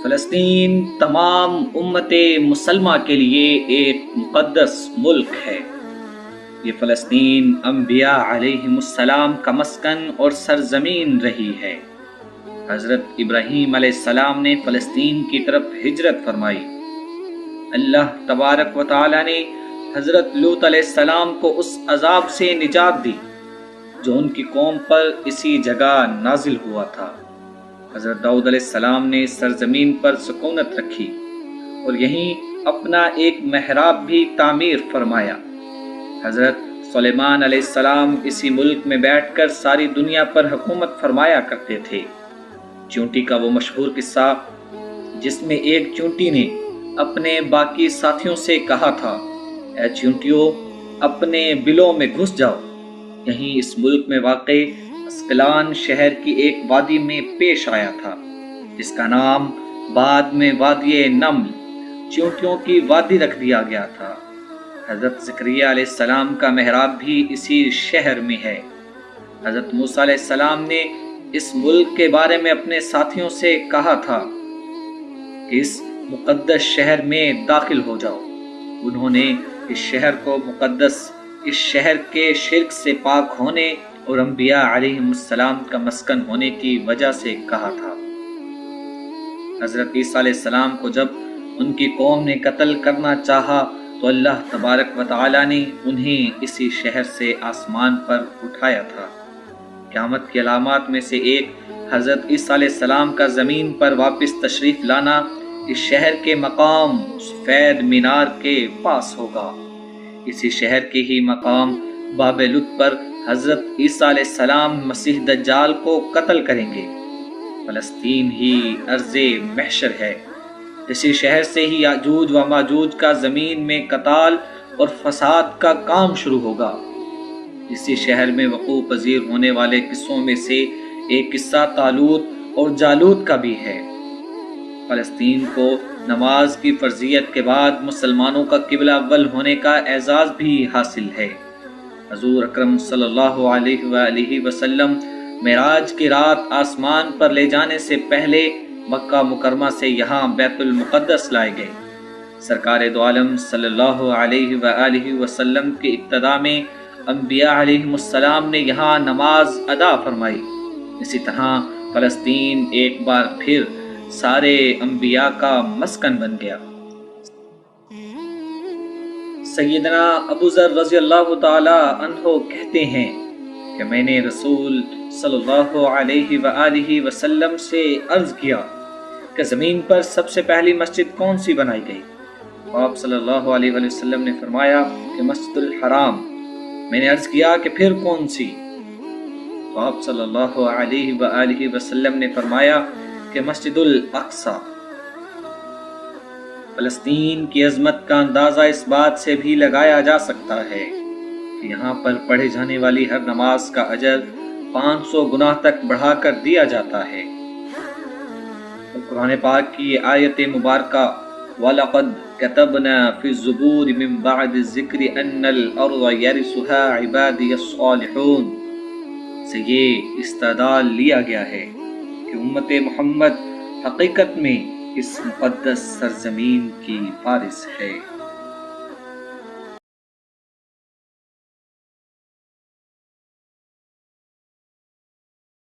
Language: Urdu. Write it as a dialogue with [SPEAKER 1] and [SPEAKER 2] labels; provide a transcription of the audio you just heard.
[SPEAKER 1] فلسطین تمام امت مسلمہ کے لیے ایک مقدس ملک ہے۔ یہ فلسطین انبیاء علیہم السلام کا مسکن اور سرزمین رہی ہے۔ حضرت ابراہیم علیہ السلام نے فلسطین کی طرف ہجرت فرمائی۔ اللہ تبارک و تعالی نے حضرت لوط علیہ السلام کو اس عذاب سے نجات دی جو ان کی قوم پر اسی جگہ نازل ہوا تھا۔ حضرت داؤد علیہ السلام نے سرزمین پر سکونت رکھی اور یہیں اپنا ایک محراب بھی تعمیر فرمایا۔ حضرت سلیمان علیہ السلام اسی ملک میں بیٹھ کر ساری دنیا پر حکومت فرمایا کرتے تھے۔ چونٹی کا وہ مشہور قصہ جس میں ایک چونٹی نے اپنے باقی ساتھیوں سے کہا تھا، اے چونٹیوں اپنے بلوں میں گھس جاؤ، یہیں اس ملک میں واقع اسقلان شہر کی ایک وادی میں پیش آیا تھا جس کا نام بعد میں وادی نمل چونٹیوں کی وادی رکھ دیا گیا تھا۔ حضرت زکریا علیہ السلام کا محراب بھی اسی شہر میں ہے۔ حضرت موسیٰ علیہ السلام نے اس ملک کے بارے میں اپنے ساتھیوں سے کہا تھا کہ اس مقدس شہر میں داخل ہو جاؤ۔ انہوں نے اس شہر کو مقدس، اس شہر کے شرک سے پاک ہونے اور انبیاء علیہم السلام کا مسکن ہونے کی وجہ سے کہا تھا۔ حضرت عیسیٰ علیہ السلام کو جب ان کی قوم نے قتل کرنا چاہا تو اللہ تبارک و تعالی نے انہیں اسی شہر سے آسمان پر اٹھایا تھا۔ قیامت کی علامات میں سے ایک حضرت عیسیٰ علیہ السلام کا زمین پر واپس تشریف لانا اس شہر کے مقام سفید مینار کے پاس ہوگا۔ اسی شہر کے ہی مقام باب لد پر حضرت عیسیٰ علیہ السلام مسیح دجال کو قتل کریں گے۔ فلسطین ہی ارض محشر ہے۔ اسی شہر سے ہی یاجوج و ماجوج کا زمین میں قتال اور فساد کا کام شروع ہوگا۔ اسی شہر میں وقوع پذیر ہونے والے قصوں میں سے ایک قصہ طالوت اور جالوت کا بھی ہے۔ فلسطین کو نماز کی فرضیت کے بعد مسلمانوں کا قبلہ اول ہونے کا اعزاز بھی حاصل ہے۔ حضور اکرم صلی اللہ علیہ وآلہ وسلم معراج کی رات آسمان پر لے جانے سے پہلے مکہ مکرمہ سے یہاں بیت المقدس لائے گئے۔ سرکار دو عالم صلی اللہ علیہ وآلہ وسلم کی ابتدا میں انبیاء علیہم السلام نے یہاں نماز ادا فرمائی۔ اسی طرح فلسطین ایک بار پھر سارے انبیاء کا مسکن بن گیا۔ سیدنا ابو ذر رضی اللہ تعالی عنہ کہتے ہیں کہ میں نے رسول صلی اللہ علیہ وآلہ وسلم سے عرض کیا کہ زمین پر سب سے پہلی مسجد کون سی بنائی گئی؟ آپ صلی اللہ علیہ وآلہ وسلم نے فرمایا کہ مسجد الحرام۔ میں نے عرض کیا کہ پھر کون سی؟ تو آپ صلی اللہ علیہ وآلہ وسلم نے فرمایا کہ مسجد الاقصی۔ فلسطین کی عظمت کا اندازہ اس بات سے بھی لگایا جا سکتا ہے کہ یہاں پر پڑھے جانے والی ہر نماز کا اجر 500 گنا تک بڑھا کر دیا جاتا ہے۔ قرآن پاک کی یہ آیت مبارکہ وَلَقَدْ كَتَبْنَا فِي الزُّبُورِ مِن بَعْدِ الذِّكْرِ أَنَّ الْأَرْضَ يَرِثُهَا عِبَادِيَ الصَّالِحُونَ سے یہ استدلال لیا گیا ہے کہ امت محمد حقیقت میں اس مقدس سرزمین کی وارث ہے۔